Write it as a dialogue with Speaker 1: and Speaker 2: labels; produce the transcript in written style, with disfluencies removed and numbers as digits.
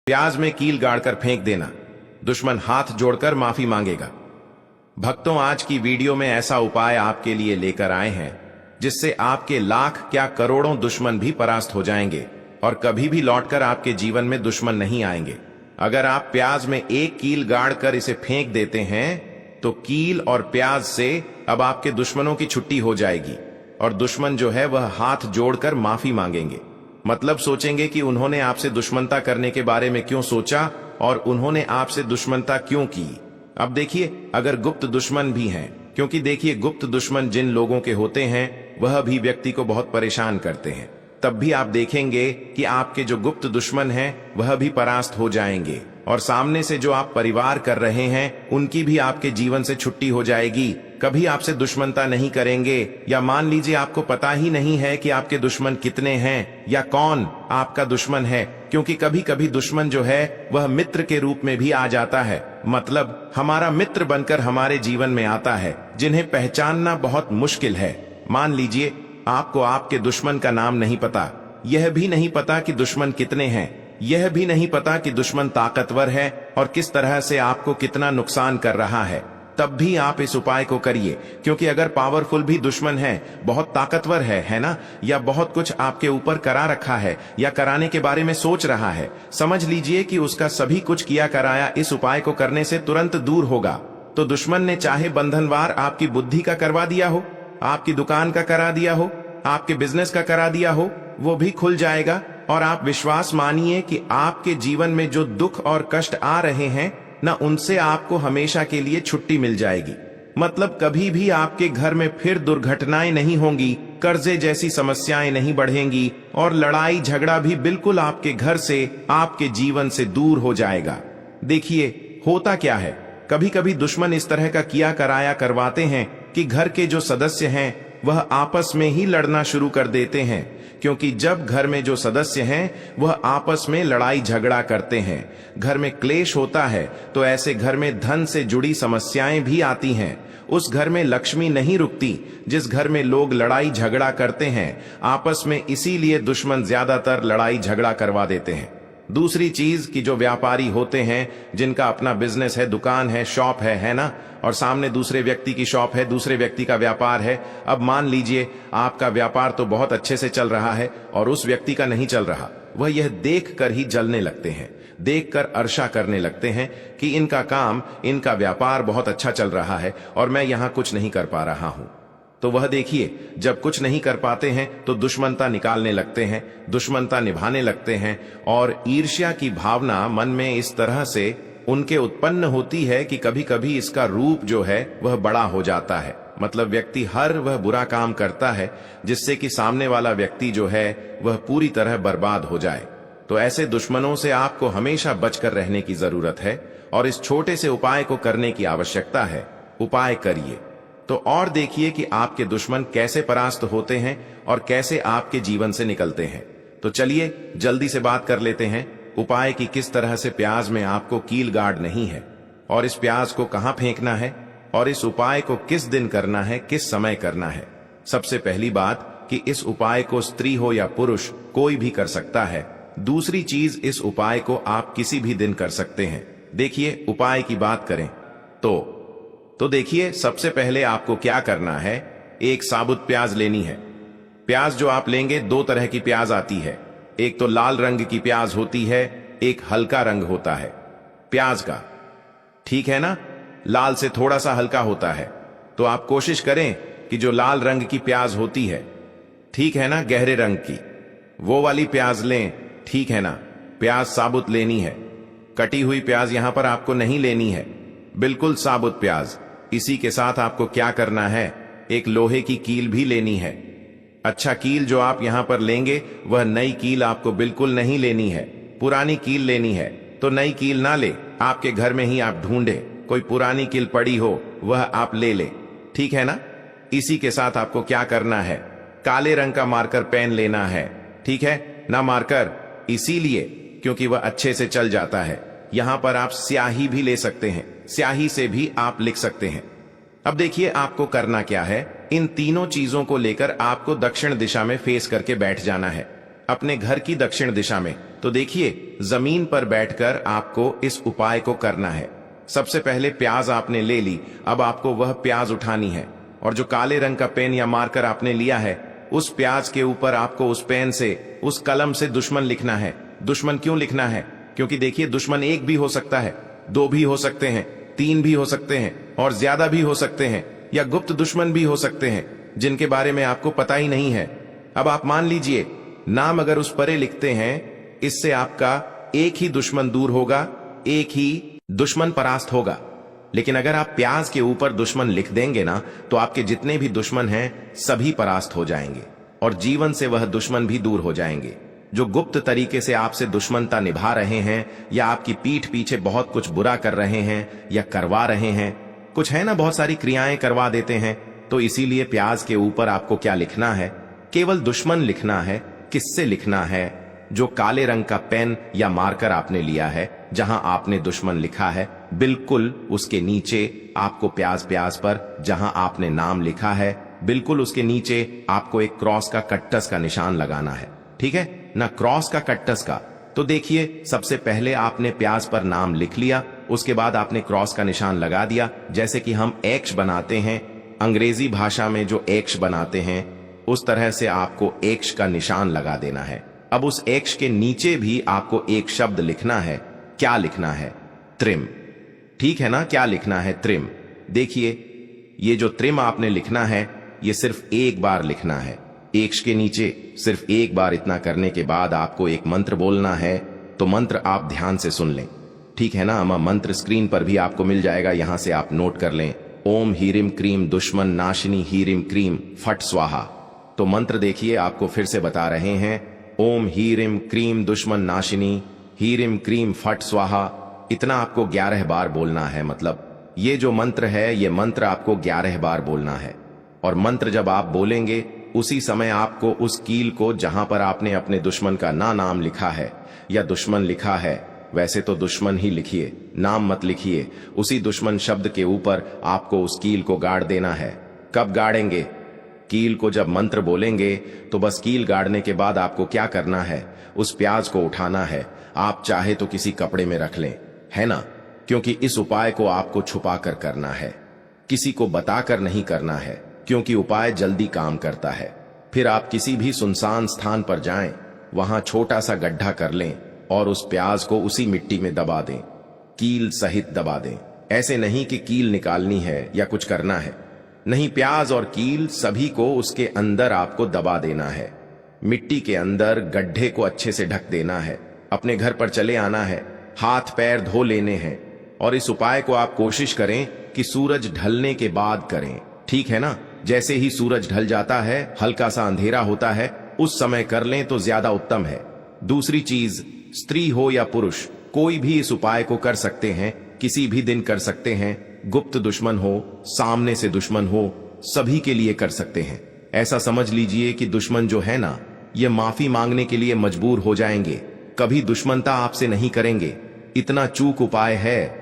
Speaker 1: प्याज में कील गाड़कर फेंक देना, दुश्मन हाथ जोड़कर माफी मांगेगा। भक्तों, आज की वीडियो में ऐसा उपाय आपके लिए लेकर आए हैं जिससे आपके लाख क्या करोड़ों दुश्मन भी परास्त हो जाएंगे और कभी भी लौटकर आपके जीवन में दुश्मन नहीं आएंगे। अगर आप प्याज में एक कील गाड़कर इसे फेंक देते हैं तो कील और प्याज से अब आपके दुश्मनों की छुट्टी हो जाएगी और दुश्मन जो है वह हाथ जोड़कर माफी मांगेंगे। मतलब सोचेंगे कि उन्होंने आपसे दुश्मनता करने के बारे में क्यों सोचा और उन्होंने आपसे दुश्मनता क्यों की। अब देखिए, अगर गुप्त दुश्मन भी हैं, क्योंकि देखिए गुप्त दुश्मन जिन लोगों के होते हैं वह भी व्यक्ति को बहुत परेशान करते हैं, तब भी आप देखेंगे कि आपके जो गुप्त दुश्मन हैं वह भी परास्त हो जाएंगे और सामने से जो आप परिवार कर रहे हैं उनकी भी आपके जीवन से छुट्टी हो जाएगी। कभी आपसे दुश्मनता नहीं करेंगे। या मान लीजिए आपको पता ही नहीं है कि आपके दुश्मन कितने हैं या कौन आपका दुश्मन है, क्योंकि कभी कभी दुश्मन जो है वह मित्र के रूप में भी आ जाता है। मतलब हमारा मित्र बनकर हमारे जीवन में आता है, जिन्हें पहचानना बहुत मुश्किल है। मान लीजिए आपको आपके दुश्मन का नाम नहीं पता, यह भी नहीं पता कि दुश्मन कितने हैं, यह भी नहीं पता कि दुश्मन ताकतवर है और किस तरह से आपको कितना नुकसान कर रहा है, तब भी आप इस उपाय को करिए। क्योंकि अगर पावरफुल भी दुश्मन है, बहुत ताकतवर है ना, या बहुत कुछ आपके ऊपर करा रखा है या कराने के बारे में सोच रहा है, समझ लीजिए कि उसका सभी कुछ किया कराया इस उपाय को करने से तुरंत दूर होगा। तो दुश्मन ने चाहे बंधनवार आपकी बुद्धि का करवा दिया हो, आपकी दुकान का करा दिया हो, आपके बिजनेस का करा दिया हो, वो भी खुल जाएगा। और आप विश्वास मानिए कि आपके जीवन में जो दुख और कष्ट आ रहे हैं न, उनसे आपको हमेशा के लिए छुट्टी मिल जाएगी। मतलब कभी भी आपके घर में फिर दुर्घटनाएं नहीं होंगी, कर्जे जैसी समस्याएं नहीं बढ़ेंगी और लड़ाई झगड़ा भी बिल्कुल आपके घर से, आपके जीवन से दूर हो जाएगा। देखिए होता क्या है, कभी कभी दुश्मन इस तरह का किया कराया करवाते हैं कि घर के जो सदस्य हैं वह आपस में ही लड़ना शुरू कर देते हैं। क्योंकि जब घर में जो सदस्य हैं वह आपस में लड़ाई झगड़ा करते हैं, घर में क्लेश होता है, तो ऐसे घर में धन से जुड़ी समस्याएं भी आती हैं। उस घर में लक्ष्मी नहीं रुकती जिस घर में लोग लड़ाई झगड़ा करते हैं आपस में, इसीलिए दुश्मन ज्यादातर लड़ाई झगड़ा करवा देते हैं। दूसरी चीज कि जो व्यापारी होते हैं, जिनका अपना बिजनेस है, दुकान है, शॉप है ना, और सामने दूसरे व्यक्ति की शॉप है, दूसरे व्यक्ति का व्यापार है। अब मान लीजिए आपका व्यापार तो बहुत अच्छे से चल रहा है और उस व्यक्ति का नहीं चल रहा, वह यह देख कर ही जलने लगते हैं, देखकर अर्षा करने लगते हैं कि इनका काम, इनका व्यापार बहुत अच्छा चल रहा है और मैं यहाँ कुछ नहीं कर पा रहा हूँ। तो वह देखिए, जब कुछ नहीं कर पाते हैं तो दुश्मनता निकालने लगते हैं, दुश्मनता निभाने लगते हैं और ईर्ष्या की भावना मन में इस तरह से उनके उत्पन्न होती है कि कभी कभी इसका रूप जो है वह बड़ा हो जाता है। मतलब व्यक्ति हर वह बुरा काम करता है जिससे कि सामने वाला व्यक्ति जो है वह पूरी तरह बर्बाद हो जाए। तो ऐसे दुश्मनों से आपको हमेशा बचकर रहने की जरूरत है और इस छोटे से उपाय को करने की आवश्यकता है। उपाय करिए तो और देखिए कि आपके दुश्मन कैसे परास्त होते हैं और कैसे आपके जीवन से निकलते हैं। तो चलिए जल्दी से बात कर लेते हैं उपाय की, किस तरह से प्याज में आपको कील गार्ड नहीं है और इस प्याज को कहां फेंकना है और इस उपाय को किस दिन करना है, किस समय करना है। सबसे पहली बात कि इस उपाय को स्त्री हो या पुरुष कोई भी कर सकता है। दूसरी चीज, इस उपाय को आप किसी भी दिन कर सकते हैं। देखिए उपाय की बात करें तो देखिए सबसे पहले आपको क्या करना है, एक साबुत प्याज लेनी है। प्याज जो आप लेंगे, दो तरह की प्याज आती है, एक तो लाल रंग की प्याज होती है, एक हल्का रंग होता है प्याज का, ठीक है ना। लाल से थोड़ा सा हल्का होता है, तो आप कोशिश करें कि जो लाल रंग की प्याज होती है, ठीक है ना, गहरे रंग की, वो वाली प्याज लें, ठीक है ना। प्याज साबुत लेनी है, कटी हुई प्याज यहां पर आपको नहीं लेनी है, बिल्कुल साबुत प्याज। इसी के साथ आपको क्या करना है, एक लोहे की कील भी लेनी है। अच्छा, कील जो आप यहां पर लेंगे वह नई कील आपको बिल्कुल नहीं लेनी है, पुरानी कील लेनी है। तो नई कील ना ले, आपके घर में ही आप ढूंढे कोई पुरानी कील पड़ी हो वह आप ले ले, ठीक है ना। इसी के साथ आपको क्या करना है, काले रंग का मार्कर पेन लेना है, ठीक है ना। मार्कर इसीलिए क्योंकि वह अच्छे से चल जाता है। यहां पर आप स्याही भी ले सकते हैं, स्याही से भी आप लिख सकते हैं। अब देखिए आपको करना क्या है, इन तीनों चीजों को लेकर आपको दक्षिण दिशा में फेस करके बैठ जाना है, अपने घर की दक्षिण दिशा में। तो देखिए, जमीन पर बैठकर आपको इस उपाय को करना है। सबसे पहले प्याज आपने ले ली, अब आपको वह प्याज उठानी है और जो काले रंग का पेन या मार्कर आपने लिया है, उस प्याज के ऊपर आपको उस पेन से, उस कलम से दुश्मन लिखना है। दुश्मन क्यों लिखना है? क्योंकि देखिए, दुश्मन एक भी हो सकता है, दो भी हो सकते हैं, तीन भी हो सकते हैं और ज्यादा भी हो सकते हैं, या गुप्त दुश्मन भी हो सकते हैं जिनके बारे में आपको पता ही नहीं है। अब आप मान लीजिए, नाम अगर उस परे लिखते हैं, इससे आपका एक ही दुश्मन दूर होगा, एक ही दुश्मन परास्त होगा। लेकिन अगर आप प्याज के ऊपर दुश्मन लिख देंगे ना, तो आपके जितने भी दुश्मन हैं सभी परास्त हो जाएंगे और जीवन से वह दुश्मन भी दूर हो जाएंगे जो गुप्त तरीके से आपसे दुश्मनता निभा रहे हैं या आपकी पीठ पीछे बहुत कुछ बुरा कर रहे हैं या करवा रहे हैं। कुछ है ना, बहुत सारी क्रियाएं करवा देते हैं। तो इसीलिए प्याज के ऊपर आपको क्या लिखना है? केवल दुश्मन लिखना है। किससे लिखना है? जो काले रंग का पेन या मार्कर आपने लिया है, जहां आपने दुश्मन लिखा है, बिल्कुल उसके नीचे आपको प्याज पर जहां आपने नाम लिखा है, बिल्कुल उसके नीचे आपको एक क्रॉस का कट्टस का निशान लगाना है। ठीक है ना, क्रॉस का कट्टस का। तो देखिए, सबसे पहले आपने प्याज पर नाम लिख लिया, उसके बाद आपने क्रॉस का निशान लगा दिया। जैसे कि हम एक्स बनाते हैं, अंग्रेजी भाषा में जो एक्स बनाते हैं, उस तरह से आपको एक्स का निशान लगा देना है। अब उस एक्स के नीचे भी आपको एक शब्द लिखना है। क्या लिखना है? त्रिम। ठीक है ना, क्या लिखना है? त्रिम। देखिए, ये जो त्रिम आपने लिखना है, ये सिर्फ एक बार लिखना है। एक्स के नीचे सिर्फ एक बार इतना करने के बाद आपको एक मंत्र बोलना है। तो मंत्र आप ध्यान से सुन लें, ठीक है ना। मंत्र स्क्रीन पर भी आपको मिल जाएगा, यहां से आप नोट कर लें। ओम हीरिम क्रीम दुश्मन नाशिनी हीरिम क्रीम फट स्वाहा। तो मंत्र देखिए, आपको फिर से बता रहे हैं, ओम हीरिम क्रीम दुश्मन नाशिनी हीरिम क्रीम फट स्वाहा। इतना आपको 11 बार बोलना है। मतलब ये जो मंत्र है, ये मंत्र आपको 11 बार बोलना है। और मंत्र जब आप बोलेंगे, उसी समय आपको उस कील को, जहां पर आपने अपने दुश्मन का नाम लिखा है या दुश्मन लिखा है, वैसे तो दुश्मन ही लिखिए, नाम मत लिखिए, उसी दुश्मन शब्द के ऊपर आपको उस कील को गाड़ देना है। कब गाड़ेंगे? कील को जब मंत्र बोलेंगे, तो बस कील गाड़ने के बाद आपको क्या करना है? उस प्याज को उठाना है। आप चाहे तो किसी कपड़े में रख लें, है ना, क्योंकि इस उपाय को आपको छुपा कर करना है, किसी को बताकर नहीं करना है, क्योंकि उपाय जल्दी काम करता है। फिर आप किसी भी सुनसान स्थान पर जाएं, वहां छोटा सा गड्ढा कर लें और उस प्याज को उसी मिट्टी में दबा दें, कील सहित दबा दें। ऐसे नहीं कि कील निकालनी है या कुछ करना है, नहीं, प्याज और कील सभी को उसके अंदर आपको दबा देना है। मिट्टी के अंदर गड्ढे को अच्छे से ढक देना है। अपने घर पर चले आना है, हाथ पैर धो लेने हैं। और इस उपाय को आप कोशिश करें कि सूरज ढलने के बाद करें, ठीक है ना। जैसे ही सूरज ढल जाता है, हल्का सा अंधेरा होता है, उस समय कर लें तो ज्यादा उत्तम है। दूसरी चीज, स्त्री हो या पुरुष, कोई भी इस उपाय को कर सकते हैं, किसी भी दिन कर सकते हैं। गुप्त दुश्मन हो, सामने से दुश्मन हो, सभी के लिए कर सकते हैं। ऐसा समझ लीजिए कि दुश्मन जो है ना, ये माफी मांगने के लिए मजबूर हो जाएंगे, कभी दुश्मनता आपसे नहीं करेंगे। इतना चूक उपाय है